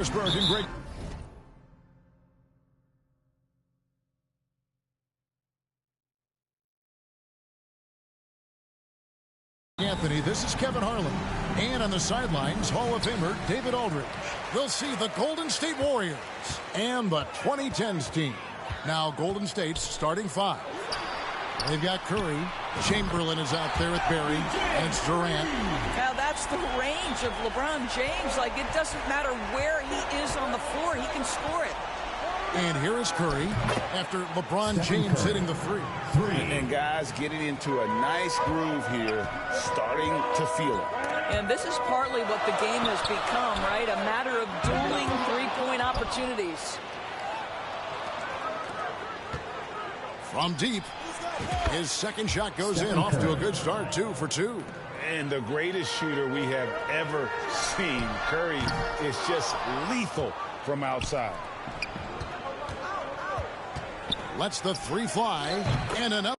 In great. Anthony, this is Kevin Harlan. And on the sidelines, Hall of Famer David Aldridge. We'll see the Golden State Warriors and the 2010s team. Now Golden State's starting five. They've got Curry. Chamberlain is out there with Barry. And it's Durant. Now that's the range of LeBron James. Like, it doesn't matter where he is on the floor. He can score it. And here is Curry after LeBron James hitting the three. And guys getting into a nice groove here, starting to feel it. And this is partly what the game has become, right? A matter of dueling three-point opportunities. From deep, his second shot goes in, off to a good start, 2 for 2. And the greatest shooter we have ever seen, Curry, is just lethal from outside. Lets the three fly, and another.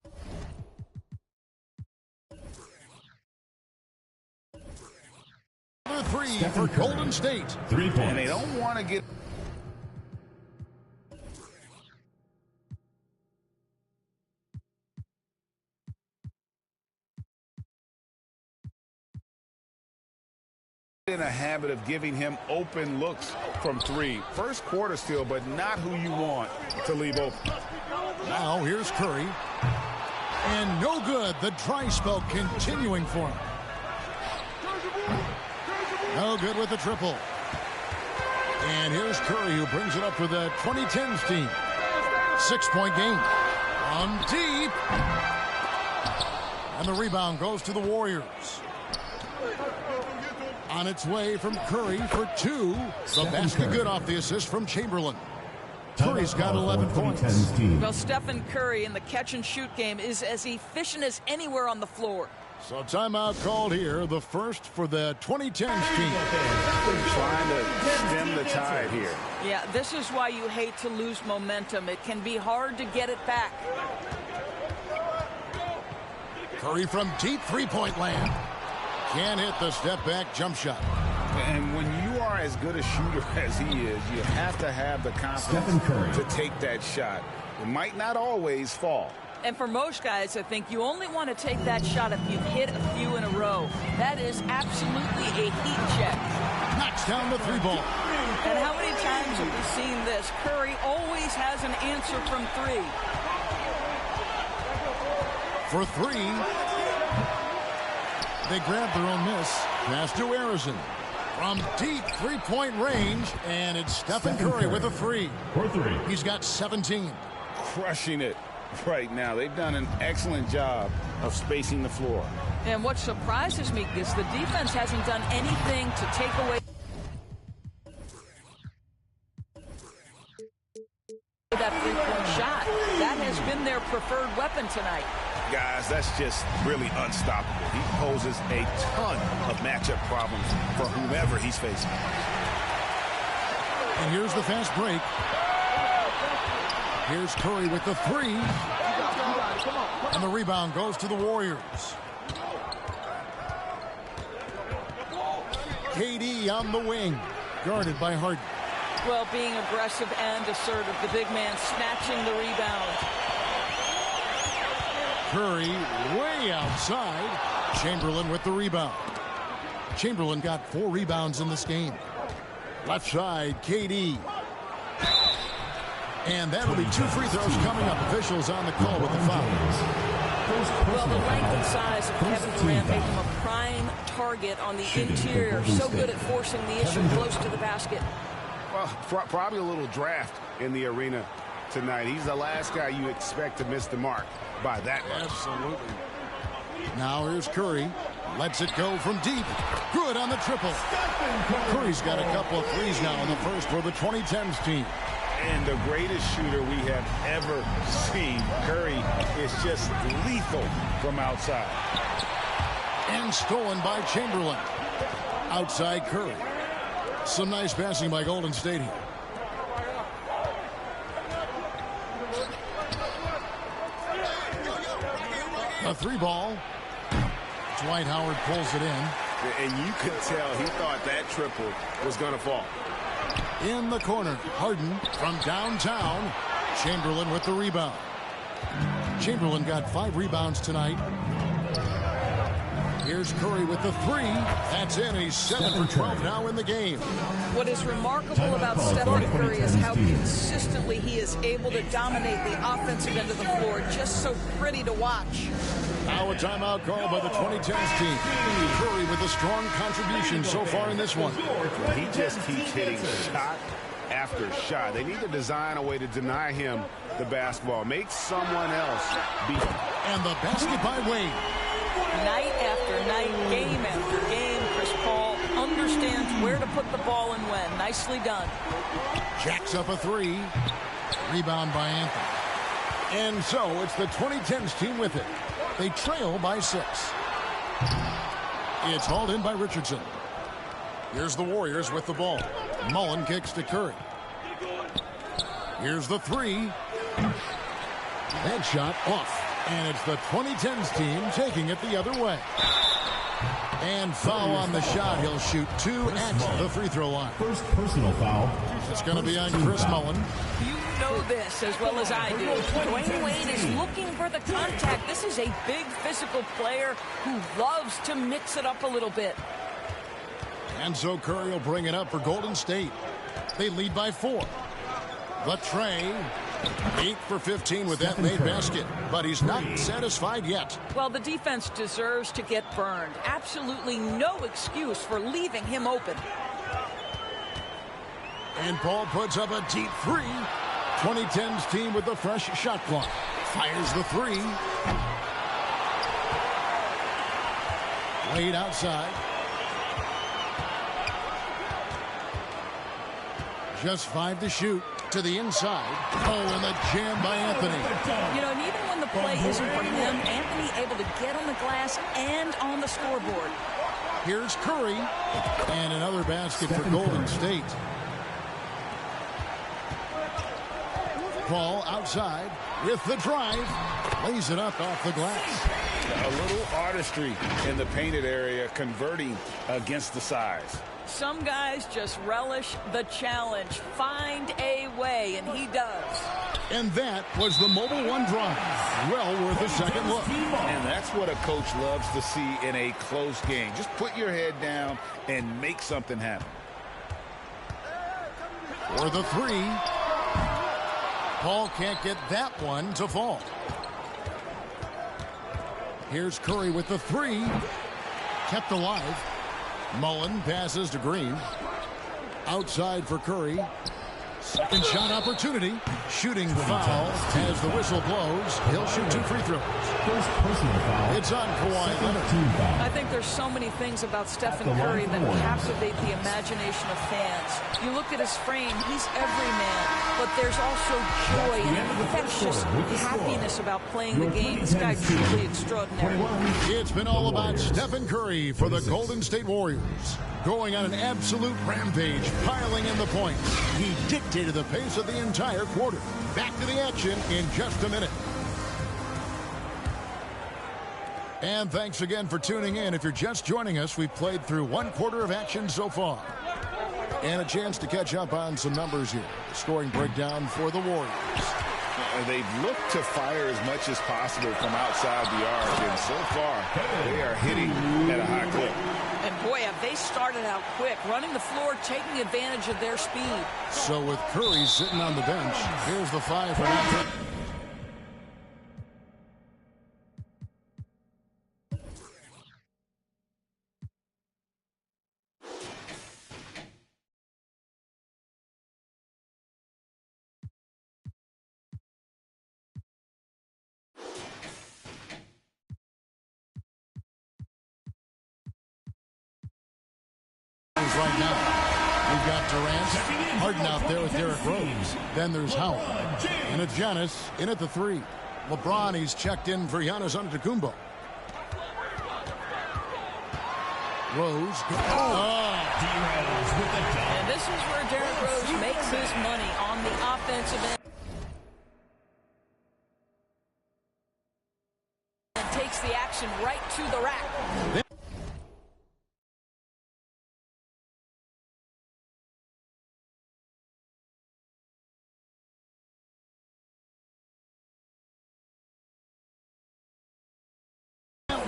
Three for Golden State. 3 points. And they don't want to get. In a habit of giving him open looks from three. First quarter still, but not who you want to leave open. Now here's Curry. And no good. The dry spell continuing for him. No good with the triple. And here's Curry, who brings it up for the 2010s team. 6-point game. From deep. And the rebound goes to the Warriors. On its way from Curry for 2. The basket good off the assist from Chamberlain. Curry's got 11 points. Well, Stephen Curry in the catch-and-shoot game is as efficient as anywhere on the floor. So timeout called here, the first for the 2010s team. Trying to stem the tide here. Yeah, this is why you hate to lose momentum. It can be hard to get it back. Curry from deep three-point land. Can't hit the step-back jump shot. And when you are as good a shooter as he is, you have to have the confidence to take that shot. It might not always fall. And for most guys, I think you only want to take that shot if you've hit a few in a row. That is absolutely a heat check. Knocks down the three ball. And how many times have we seen this? Curry always has an answer from three. For three. They grab their own miss. Pass to Harrison. From deep three-point range. And it's Stephen Curry with a three. For 3. He's got 17. Crushing it right now. They've done an excellent job of spacing the floor. And what surprises me is the defense hasn't done anything to take away that three-point shot. That has been their preferred weapon tonight. Guys, that's just really unstoppable. He poses a ton of matchup problems for whomever he's facing. And here's the fast break. Here's Curry with the three. And the rebound goes to the Warriors. KD on the wing. Guarded by Harden. Well, being aggressive and assertive. The big man snatching the rebound. Curry way outside. Chamberlain with the rebound. Chamberlain got 4 rebounds in this game. Left side, KD. And that'll be 2 free throws coming up. Officials on the call with the foul. Well, the length and size of Kevin Durant make him a prime target on the interior. So good at forcing the issue close to the basket. Well, probably a little draft in the arena tonight. He's the last guy you expect to miss the mark by that much. Absolutely. Now here's Curry. Lets it go from deep. Good on the triple. Curry's got a couple of threes now in the first for the 2010s team. And the greatest shooter we have ever seen, Curry, is just lethal from outside. And stolen by Chamberlain. Outside Curry. Some nice passing by Golden State here. A three ball. Dwight Howard pulls it in. And you could tell he thought that triple was going to fall. In the corner, Harden from downtown. Chamberlain with the rebound. Chamberlain got 5 rebounds tonight. Here's Curry with the 3. That's in. He's 7 for 12 now in the game. What is remarkable about Stephen Curry is how consistently he is able to dominate the offensive end of the floor. Just so pretty to watch. Now a timeout call by the 2010s team. Curry with a strong contribution so far in this one. He just keeps hitting shot after shot. They need to design a way to deny him the basketball. Make someone else beat him. And the basket by Wade. Night after night, game after game, Chris Paul understands where to put the ball and when. Nicely done. Jacks up a 3. Rebound by Anthony. And so it's the 2010s team with it. They trail by 6. It's hauled in by Richardson. Here's the Warriors with the ball. Mullen kicks to Curry. Here's the 3. That shot off. And it's the 2010s team taking it the other way. And foul on the shot. He'll shoot 2 at the free throw line. First personal foul. It's going to be on Chris Mullen. You know this as well as I do. Dwayne Wade is looking for the contact. This is a big physical player who loves to mix it up a little bit. And so Curry will bring it up for Golden State. They lead by 4. The Trey, 8 for 15 with that made basket, but he's not satisfied yet. Well, the defense deserves to get burned. Absolutely no excuse for leaving him open. And Paul puts up a deep 3. 2010's team with the fresh shot clock. Fires the 3. Wade outside. Just 5 to shoot. To the inside. Oh, and the jam by Anthony. You know, and even when the play isn't for him, Anthony able to get on the glass and on the scoreboard. Here's Curry. And another basket for Golden State. Paul outside with the drive. Lays it up off the glass. A little artistry in the painted area, converting against the size. Some guys just relish the challenge. Find a way, and he does. And that was the Mobile One drive. Well worth a second look. And that's what a coach loves to see in a close game. Just put your head down and make something happen. For the 3. Paul can't get that one to fall. Here's Curry with the 3. Kept alive. Mullen passes to Green. Outside for Curry. Second shot opportunity. Shooting foul as the whistle blows. He'll shoot 2 free throws. First personal foul. It's on Kawhi Leonard. I think there's so many things about Stephen Curry that captivate the imagination of fans. You look at his frame, he's every man, but there's also joy and infectious happiness about playing the game. This guy's truly extraordinary. It's been all about Stephen Curry for the Golden State Warriors. Going on an absolute rampage, piling in the points. He dictated the pace of the entire quarter. Back to the action in just a minute. And thanks again for tuning in. If you're just joining us, we've played through 1 quarter of action so far. And a chance to catch up on some numbers here. The scoring breakdown for the Warriors. They've looked to fire as much as possible from outside the arc, and so far they are hitting at a high clip. And boy, have they started out quick, running the floor, taking advantage of their speed. So with Curry sitting on the bench, here's the 5 for that. Right now, we've got Durant, Harden out there with Derrick Rose. Then there's Howard. And it's Giannis in at the 3. LeBron, he's checked in for Giannis Antetokounmpo. Rose. And this is where Derrick Rose makes his money on the offensive end. And takes the action right to the rack.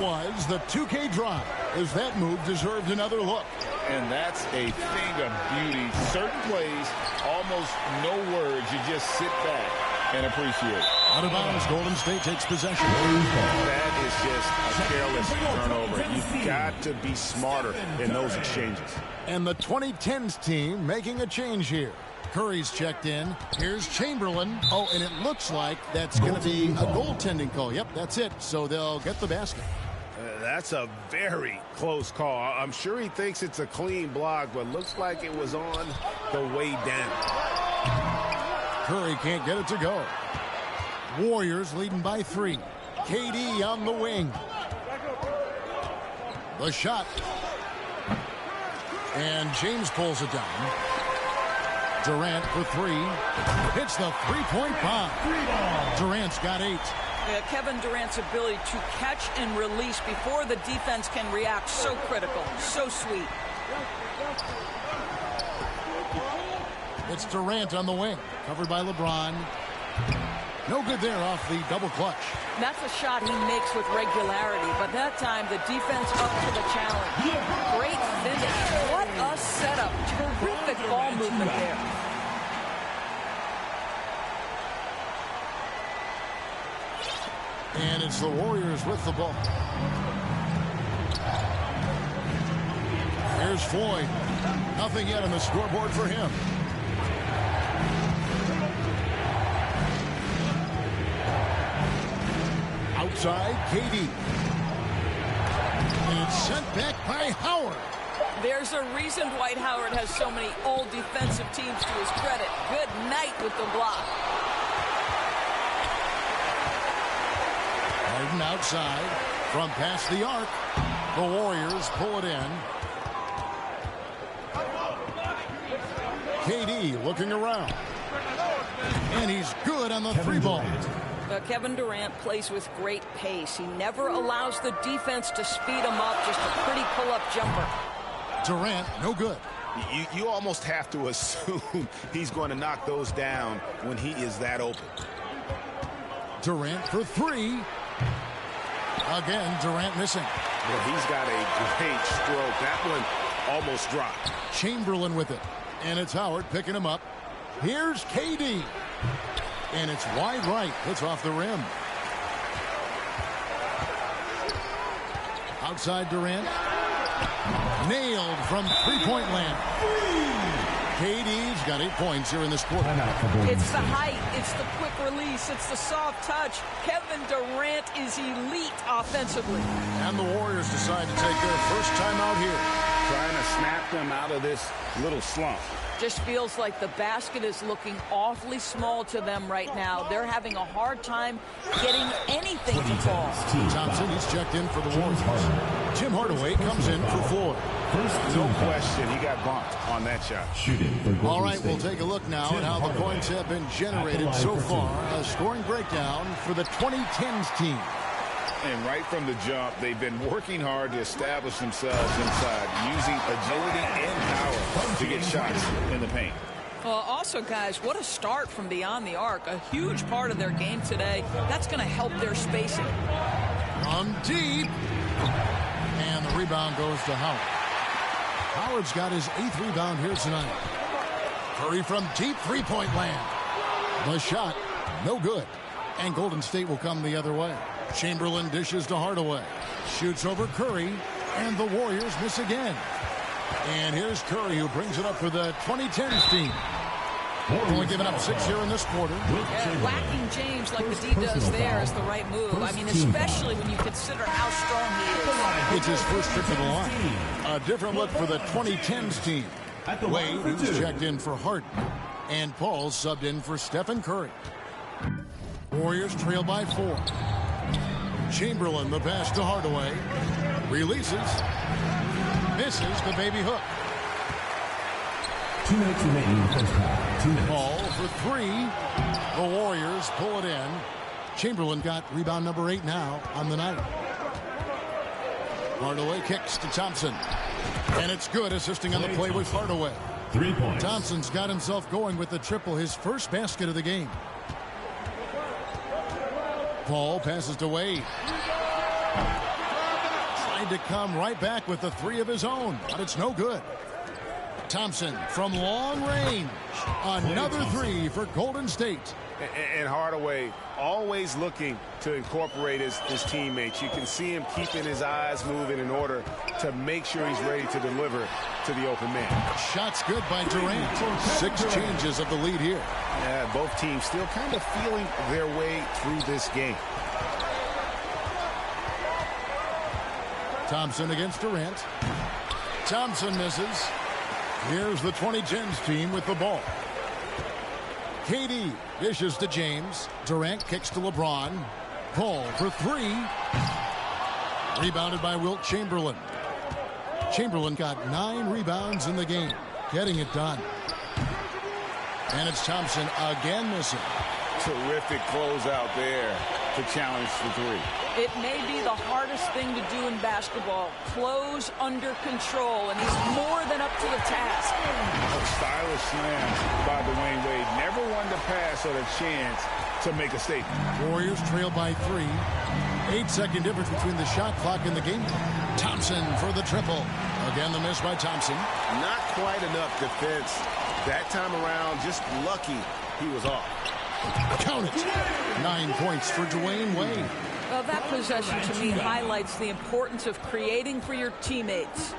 was the 2K drive, as that move deserved another look. And that's a thing of beauty. Certain plays, almost no words. You just sit back and appreciate. Out of bounds, Golden State takes possession. That is just a careless turnover. You've got to be smarter in those exchanges. And the 2010s team making a change here. Curry's checked in. Here's Chamberlain. Oh, and it looks like that's going to be a goaltending call. Yep, that's it. So they'll get the basket. That's a very close call. I'm sure he thinks it's a clean block, but looks like it was on the way down. Curry can't get it to go. Warriors leading by 3. KD on the wing. The shot. And James pulls it down. Durant for 3. Hits the three-point bomb. Durant's got 8. Kevin Durant's ability to catch and release before the defense can react, so critical, so sweet. It's Durant on the wing, covered by LeBron. No good there off the double clutch. That's a shot he makes with regularity, but that time the defense up to the challenge. Great finish. What a setup. Terrific ball movement there. And it's the Warriors with the ball. Here's Floyd. Nothing yet on the scoreboard for him. Outside, KD. And it's sent back by Howard. There's a reason Dwight Howard has so many old defensive teams to his credit. Good night with the block. Harden outside from past the arc. The Warriors pull it in. KD looking around. And he's good on the 3-ball. Kevin Durant plays with great pace. He never allows the defense to speed him up. Just a pretty pull-up jumper. Durant, no good. You almost have to assume he's going to knock those down when he is that open. Durant for 3. Again, Durant missing. Well, he's got a great stroke. That one almost dropped. Chamberlain with it. And it's Howard picking him up. Here's KD. And it's wide right. It's off the rim. Outside Durant. Nailed from three-point land. KD's got 8 points here in this quarter. It's the height. It's the quick release. It's the soft touch. Kevin Durant is elite offensively. And the Warriors decide to take their first time out here. Trying to snap them out of this little slump. Just feels like the basket is looking awfully small to them right now. They're having a hard time getting anything to fall. Thompson, he's checked in for the Warriors. Tim Hardaway comes in for Floyd. No question, he got bumped on that shot. All right, we'll take a look now at how the points have been generated so far. A scoring breakdown for the 2010s team. And right from the jump, they've been working hard to establish themselves inside, using agility and power to get shots in the paint. Also, guys, what a start from beyond the arc. A huge part of their game today. That's going to help their spacing. From deep. And the rebound goes to Howard. Howard's got his 8th rebound here tonight. Curry from deep three-point land. The shot, no good. And Golden State will come the other way. Chamberlain dishes to Hardaway. Shoots over Curry. And the Warriors miss again. And here's Curry, who brings it up for the 2010s team. Only giving up 6 here in this quarter. Yeah, whacking James like the D does there is the right move. I mean, especially when you consider how strong he is. It's his first trip to the line. A different look for the 2010s team. Wade, who's checked in for Harden. And Paul subbed in for Stephen Curry. Warriors trail by 4. Chamberlain, the pass to Hardaway. Releases. Misses the baby hook. 2 minutes remaining in the first half. 2 minutes. Ball for 3. The Warriors pull it in. Chamberlain got rebound number 8 now on the night. Hardaway kicks to Thompson. And it's good, assisting on the play with Hardaway. 3 points. Thompson's got himself going with the triple, his first basket of the game. Paul passes to Wade. tried to come right back with the three of his own, but it's no good. Thompson from long range. Another three for Golden State. And Hardaway always looking to incorporate his teammates. You can see him keeping his eyes moving in order to make sure he's ready to deliver to the open man. Shots good by Durant. 6 changes of the lead here. Yeah, both teams still kind of feeling their way through this game. Thompson against Durant. Thompson misses. Here's the 2010s team with the ball. KD dishes to James. Durant kicks to LeBron. Paul for 3. Rebounded by Wilt Chamberlain. Chamberlain got 9 rebounds in the game, getting it done. And it's Thompson again missing. Terrific closeout there to challenge the 3. It may be the hardest thing to do in basketball. Close under control, and he's more than up to the task. A stylish slam by Dwayne Wade. Never one to pass or a chance to make a statement. Warriors trail by 3. 8-second difference between the shot clock and the game. Thompson for the triple. Again, the miss by Thompson. Not quite enough defense that time around. Just lucky he was off. Count it. 9 points for Dwayne Wade. Well, that possession to me highlights the importance of creating for your teammates.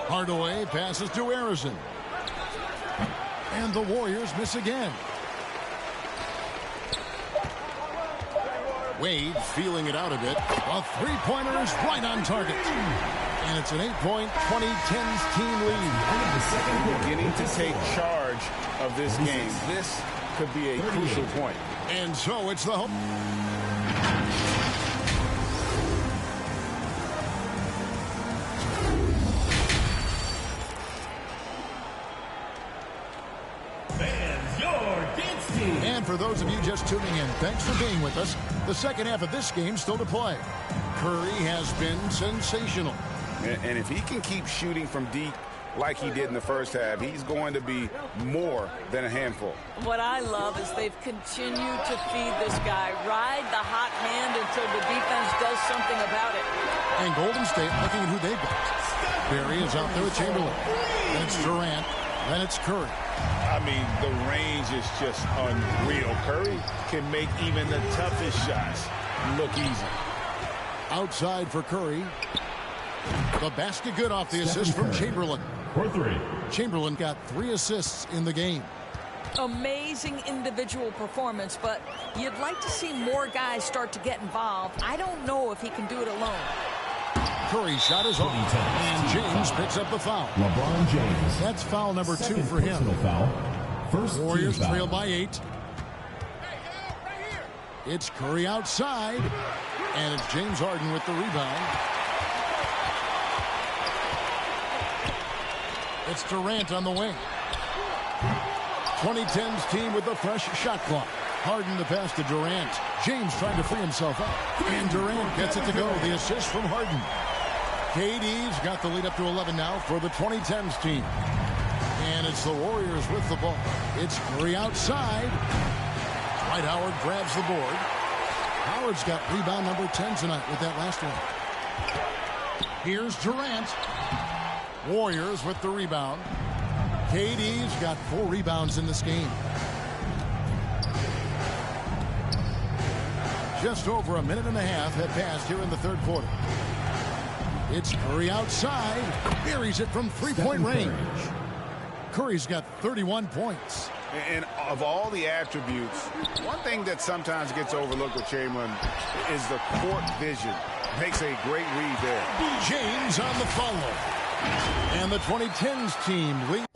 Hardaway passes to Harrison. And the Warriors miss again. Wade feeling it out a bit. A three-pointer is right on target. And it's an 8-point 2010s team lead. Beginning to take charge of this game. This could be a crucial point. And so it's the home. And for those of you just tuning in, thanks for being with us. The second half of this game still to play. Curry has been sensational. And if he can keep shooting from deep like he did in the first half, he's going to be more than a handful. What I love is they've continued to feed this guy. Ride the hot hand until the defense does something about it. And Golden State looking at who they've got. Barry is out there with Chamberlain. Then it's Durant. Then it's Curry. I mean, the range is just unreal. Curry can make even the toughest shots look easy. Outside for Curry. The basket good off the assist from Chamberlain. For 3. Chamberlain got 3 assists in the game. Amazing individual performance, but you'd like to see more guys start to get involved. I don't know if he can do it alone. Curry's shot is off, and James picks up the foul. LeBron James. That's foul number 2 for him. Foul. First Warriors team foul. trail by 8. It's Curry outside, and it's James Harden with the rebound. It's Durant on the wing. 2010's team with the fresh shot clock. Harden to pass to Durant. James trying to free himself up. And Durant gets it to go. The assist from Harden. KD's got the lead up to 11 now for the 2010s team. And it's the Warriors with the ball. It's Curry outside. Dwight Howard grabs the board. Howard's got rebound number 10 tonight with that last one. Here's Durant. Warriors with the rebound. KD's got 4 rebounds in this game. Just over a minute and a half had passed here in the third quarter. It's Curry outside. Buries it from three-point range. Curry's got 31 points. And of all the attributes, one thing that sometimes gets overlooked with Chamberlain is the court vision. Makes a great read there. James on the follow. And the 2010s team leads.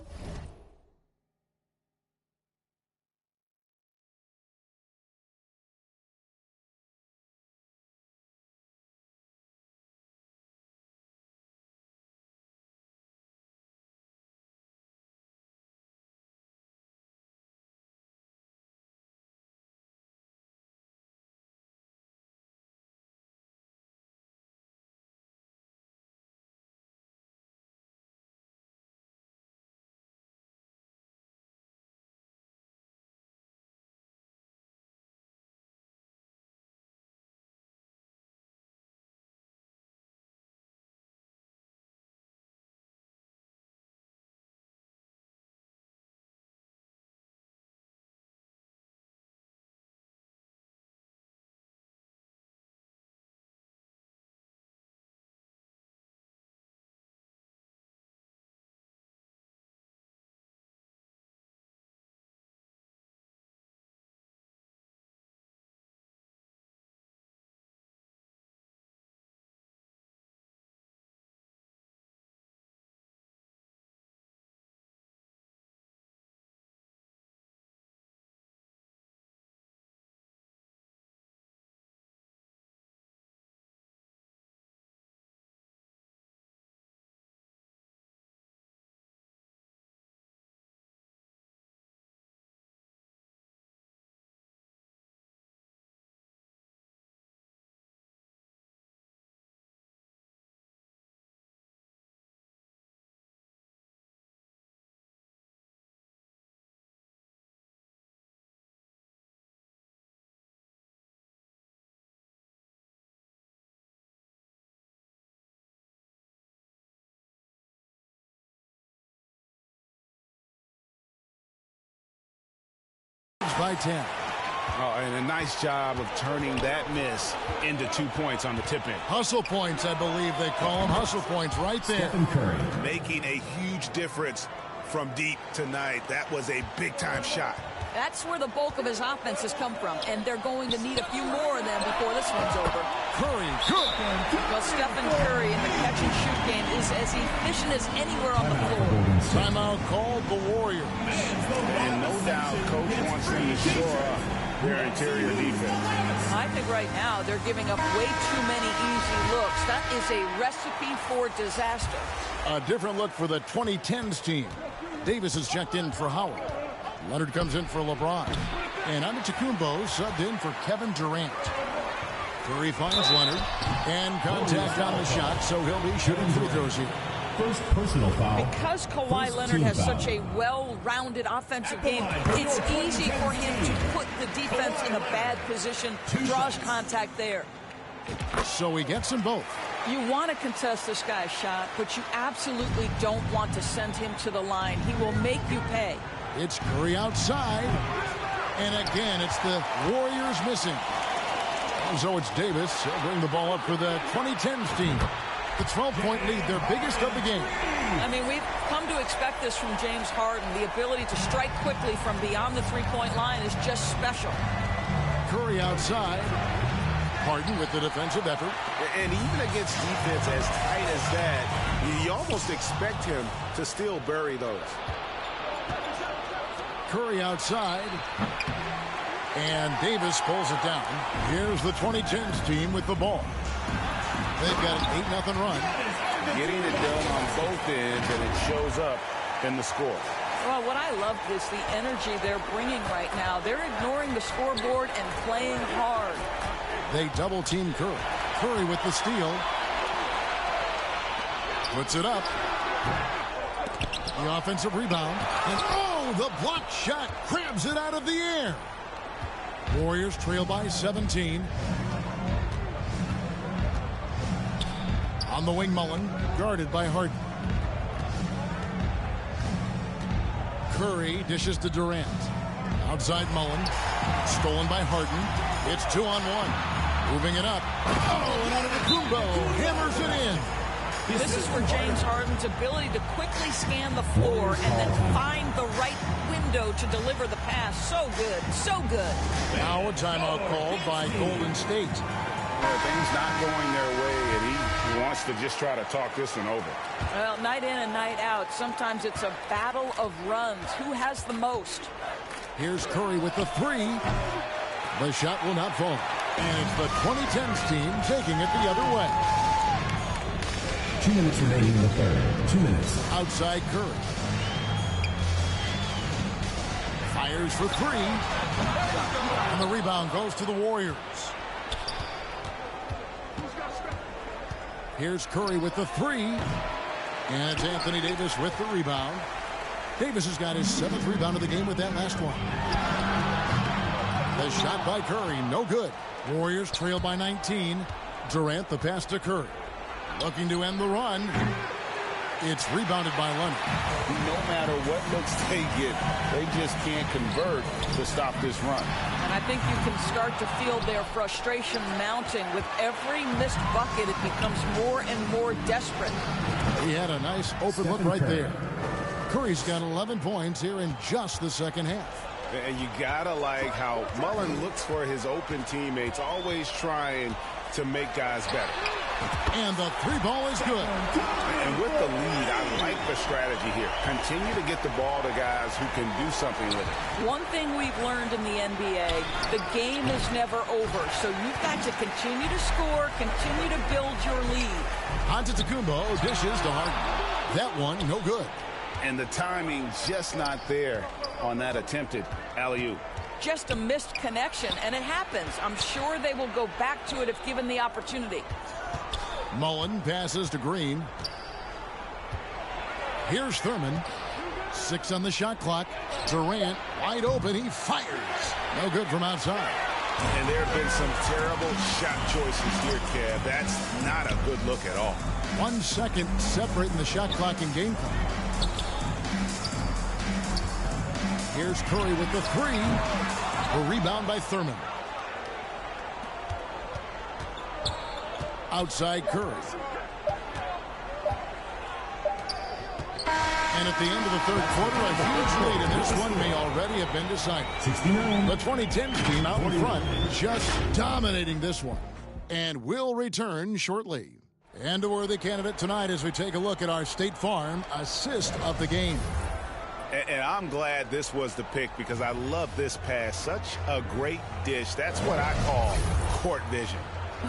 by 10. Oh, and a nice job of turning that miss into 2 points on the tip-in. Hustle points, I believe they call them. Hustle points right there. Stephen Curry. Making a huge difference from deep tonight. That was a big-time shot. That's where the bulk of his offense has come from, and they're going to need a few more of them before this one's over. Curry, good. Well, Stephen Curry in the catch-and-shoot game is as efficient as anywhere on the floor. Timeout called the Warriors. And no doubt, Coach wants them to shore up their interior defense. I think right now they're giving up way too many easy looks. That is a recipe for disaster. A different look for the 2010s team. Davis has checked in for Howard. Leonard comes in for LeBron. And Antetokounmpo subbed in for Kevin Durant. Curry finds Leonard. And contact on the shot, so he'll be shooting free throws here. First personal foul. Because Kawhi Leonard has such a well-rounded offensive game, it's easy for him to put the defense in a bad position, draws contact there. So he gets them both. You want to contest this guy's shot, but you absolutely don't want to send him to the line. He will make you pay. It's Curry outside. And again, it's the Warriors missing. So it's Davis. He'll bring the ball up for the 2010s team. The 12-point lead, their biggest of the game. I mean, we've come to expect this from James Harden. The ability to strike quickly from beyond the three-point line is just special. Curry outside. Harden with the defensive effort. And even against defense as tight as that, you almost expect him to still bury those. Curry outside. And Davis pulls it down. Here's the 2010s team with the ball. They've got an 8-0 run. Getting it done on both ends, and it shows up in the score. Well, what I love is the energy they're bringing right now. They're ignoring the scoreboard and playing hard. They double-team Curry. Curry with the steal. Puts it up. The offensive rebound. And, oh, the blocked shot crabs it out of the air. Warriors trail by 17. On the wing, Mullen, guarded by Harden. Curry dishes to Durant. Outside Mullen. Stolen by Harden. It's 2-on-1. Moving it up. Oh, and Antetokounmpo hammers it in. This is where James Harden's ability to quickly scan the floor and then find the right window to deliver the pass. So good. So good. Now a timeout called by Golden State. Things not going their way, and he wants to just try to talk this one over. Well, night in and night out, sometimes it's a battle of runs. Who has the most? Here's Curry with the three. The shot will not fall. And it's the 2010s team taking it the other way. 2 minutes remaining in the third. 2 minutes. Outside Curry. Fires for three. And the rebound goes to the Warriors. Here's Curry with the three. And it's Anthony Davis with the rebound. Davis has got his 7th rebound of the game with that last one. The shot by Curry, no good. Warriors trail by 19. Durant, the pass to Curry. Looking to end the run. It's rebounded by Leonard. No matter what looks they get, they just can't convert to stop this run. And I think you can start to feel their frustration mounting. With every missed bucket, it becomes more and more desperate. He had a nice open look right there. Curry's got 11 points here in just the second half. And you gotta like how Mullen looks for his open teammates, always trying to make guys better. And the three ball is good. And with the lead, I like the strategy here. Continue to get the ball to guys who can do something with it. One thing we've learned in the NBA, the game is never over. So you've got to continue to score, continue to build your lead. Antetokounmpo dishes to Harden. That one, no good. And the timing just not there on that attempted alley-oop. Just a missed connection, and it happens. I'm sure they will go back to it if given the opportunity. Mullen passes to Green. Here's Thurman. 6 on the shot clock. Durant wide open. He fires. No good from outside. And there have been some terrible shot choices here, Kev. That's not a good look at all. 1 second separating the shot clock and game clock. Here's Curry with the three. A rebound by Thurman. Outside Curry. And at the end of the third quarter, a huge lead, and this one may already have been decided. 69. The 2010s team out in front, just dominating this one. And will return shortly. And a worthy candidate tonight as we take a look at our State Farm assist of the game. And I'm glad this was the pick because I love this pass. Such a great dish. That's what I call court vision.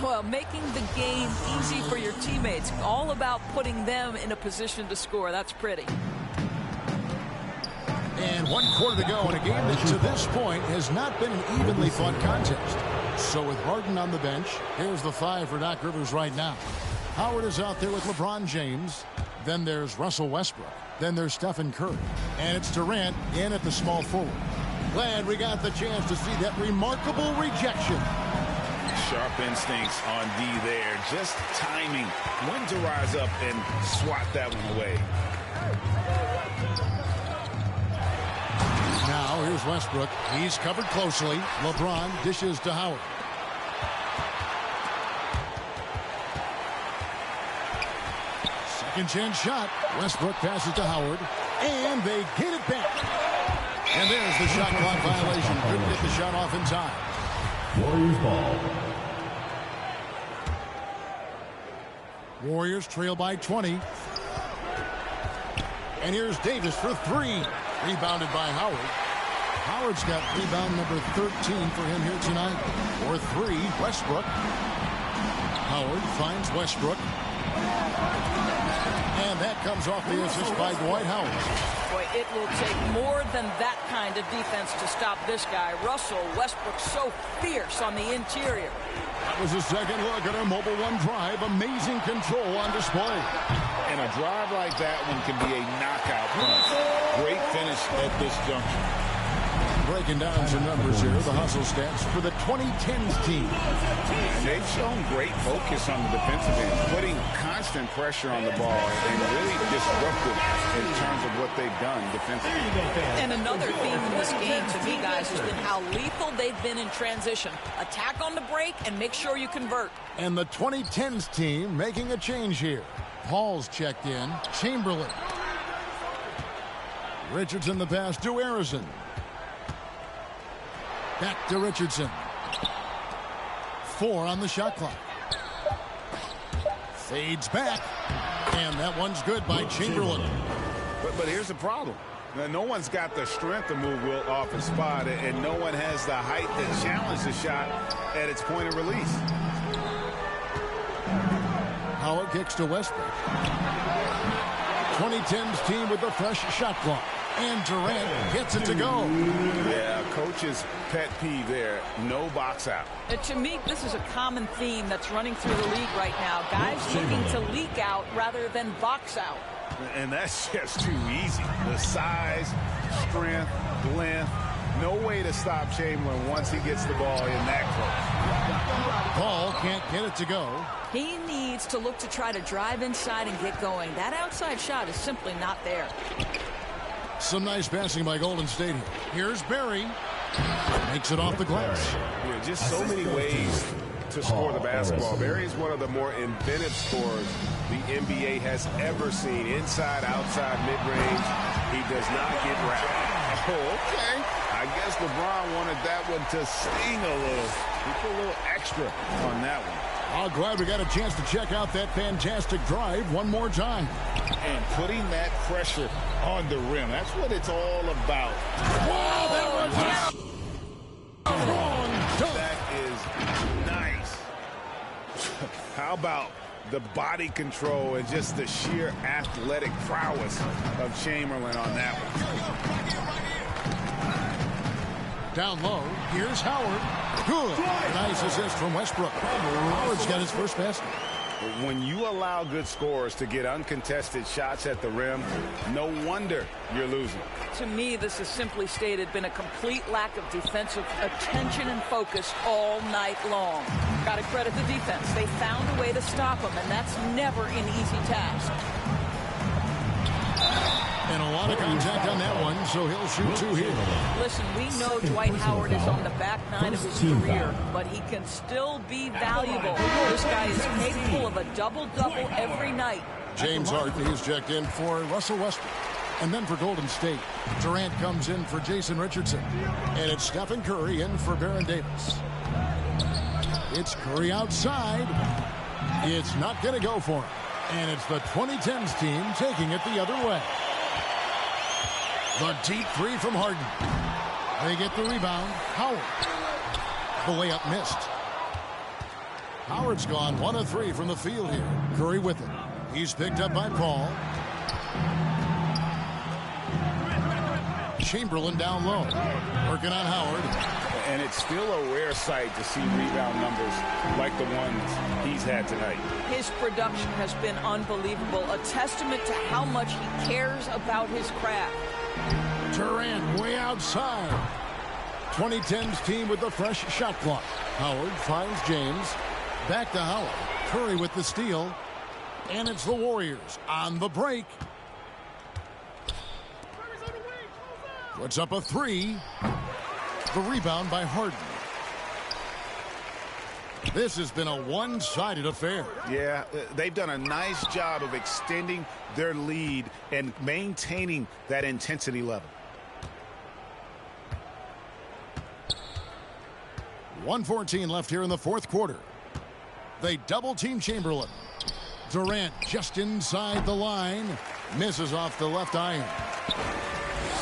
Well, making the game easy for your teammates. All about putting them in a position to score. That's pretty. And 1 quarter to go in a game that to this point has not been an evenly fun contest. So with Harden on the bench, here's the 5 for Doc Rivers right now. Howard is out there with LeBron James. Then there's Russell Westbrook. Then there's Stephen Curry. And it's Durant in at the small forward. Glad we got the chance to see that remarkable rejection. Sharp instincts on D there. Just timing when to rise up and swat that one away. Now here's Westbrook. He's covered closely. LeBron dishes to Howard. Second chance shot. Westbrook passes to Howard. And they get it back. And there's the shot clock violation. Couldn't get the shot off in time. Warriors ball. Warriors trail by 20. And here's Davis for 3. Rebounded by Howard. Howard's got rebound number 13 for him here tonight. Or 3, Westbrook. Howard finds Westbrook. And that comes off the assist by Dwight Howard. Boy, it will take more than that kind of defense to stop this guy. Russell Westbrook so fierce on the interior. That was a second look at our Mobile One drive. Amazing control on display. And a drive like that one can be a knockout punch. Great finish at this juncture. Breaking down some numbers here, the hustle stats for the 2010s team. They've shown great focus on the defensive end, putting constant pressure on the ball and really disruptive in terms of what they've done defensively. And another theme in this game to me, guys, has been how lethal they've been in transition. Attack on the break and make sure you convert. And the 2010s team making a change here. Paul's checked in. Chamberlain. Richardson the pass to Harrison. Back to Richardson. 4 on the shot clock. Fades back. And that one's good by Chamberlain. But here's the problem. No one's got the strength to move Wilt off his spot, and no one has the height to challenge the shot at its point of release. Howard kicks to Westbrook. 2010's team with the fresh shot clock. And Durant gets it to go. Yeah, coach's pet peeve there. No box out. To me, this is a common theme that's running through the league right now. Guys looking to leak out rather than box out. And that's just too easy. The size, strength, length. No way to stop Chamberlain once he gets the ball in that close. Paul can't get it to go. He needs to look to try to drive inside and get going. That outside shot is simply not there. Some nice passing by Golden State here. Here's Barry. Makes it off the glass. Yeah, just so many ways to score the basketball. Barry is one of the more inventive scorers the NBA has ever seen. Inside, outside, mid-range. He does not get wrapped. Oh, okay. I guess LeBron wanted that one to sting a little. He put a little extra on that one. I'm glad we got a chance to check out that fantastic drive one more time. And putting that pressure on the rim. That's what it's all about. Wow, that was wrong. That is nice. How about the body control and just the sheer athletic prowess of Chamberlain on that one. Down low, here's Howard. Good. Nice assist from Westbrook. Howard's got his first basket. When you allow good scorers to get uncontested shots at the rim, no wonder you're losing. To me, this has simply stated been a complete lack of defensive attention and focus all night long. Got to credit the defense. They found a way to stop them, and that's never an easy task. And a lot of contact on that one, so he'll shoot two here. Listen, we know Dwight Howard is on the back nine of his career, but he can still be valuable. This guy is capable of a double-double every night. James Harden is checked in for Russell Westbrook. And then for Golden State, Durant comes in for Jason Richardson. And it's Stephen Curry in for Baron Davis. It's Curry outside. It's not going to go for him. And it's the 2010s team taking it the other way. The deep three from Harden. They get the rebound. Howard. The layup missed. Howard's gone 1 of 3 from the field here. Curry with it. He's picked up by Paul. Chamberlain down low. Working on Howard. And it's still a rare sight to see rebound numbers like the ones he's had tonight. His production has been unbelievable. A testament to how much he cares about his craft. Durant way outside. 2010's team with the fresh shot clock. Howard finds James. Back to Howard. Curry with the steal. And it's the Warriors on the break. Puts up a 3. The rebound by Harden. This has been a one-sided affair. Yeah, they've done a nice job of extending their lead and maintaining that intensity level. 1:14 left here in the fourth quarter. They double-team Chamberlain. Durant just inside the line. Misses off the left iron.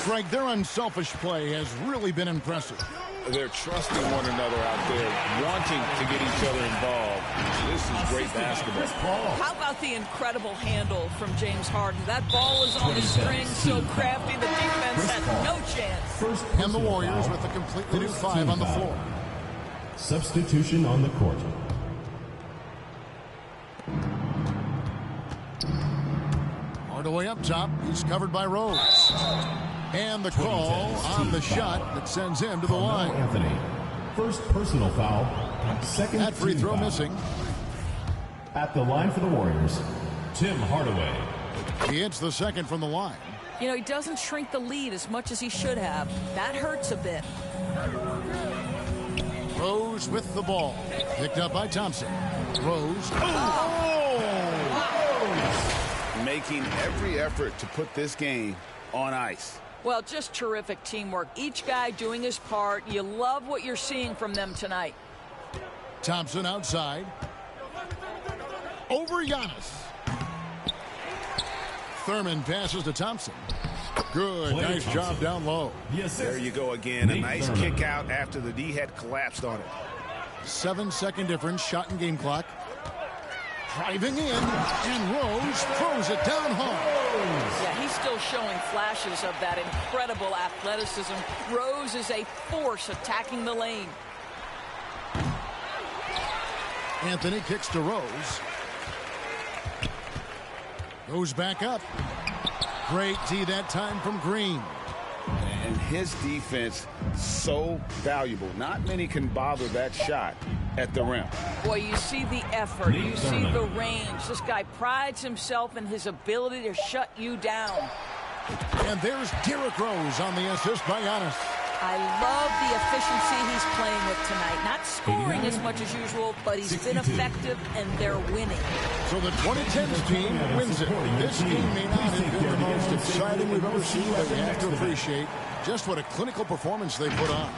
Greg, their unselfish play has really been impressive. They're trusting one another out there, wanting to get each other involved. This is great basketball. How about the incredible handle from James Harden? That ball is on the string, so crafty, the defense had no chance. And the Warriors with a completely new 5 on the floor. Substitution on the court. Hardaway up top. He's covered by Rose. And the call on the shot that sends him to the line. Anthony. First personal foul. Second that free throw foul. Missing. At the line for the Warriors, Tim Hardaway. He hits the second from the line. You know, he doesn't shrink the lead as much as he should have. That hurts a bit. Rose with the ball. Picked up by Thompson. Rose. Making every effort to put this game on ice. Well, just terrific teamwork. Each guy doing his part. You love what you're seeing from them tonight. Thompson outside. Over Giannis. Thurman passes to Thompson. Good. Nice job down low. There you go again. A nice kick out after the D had collapsed on it. 7-second difference. Shot and game clock. Driving in, and Rose throws it down hard. Yeah, he's still showing flashes of that incredible athleticism. Rose is a force attacking the lane. Anthony kicks to Rose. Goes back up. Great D that time from Green. And his defense so valuable. Not many can bother that shot at the rim. Boy, you see the effort. You see the range. This guy prides himself in his ability to shut you down. And there's Derrick Rose on the assist by Giannis. I love the efficiency he's playing with tonight. Not scoring as much as usual, but he's been effective, and they're winning. So the 2010s team wins it. This game may not have been the most exciting we've ever seen, but we have to appreciate just what a clinical performance they put on.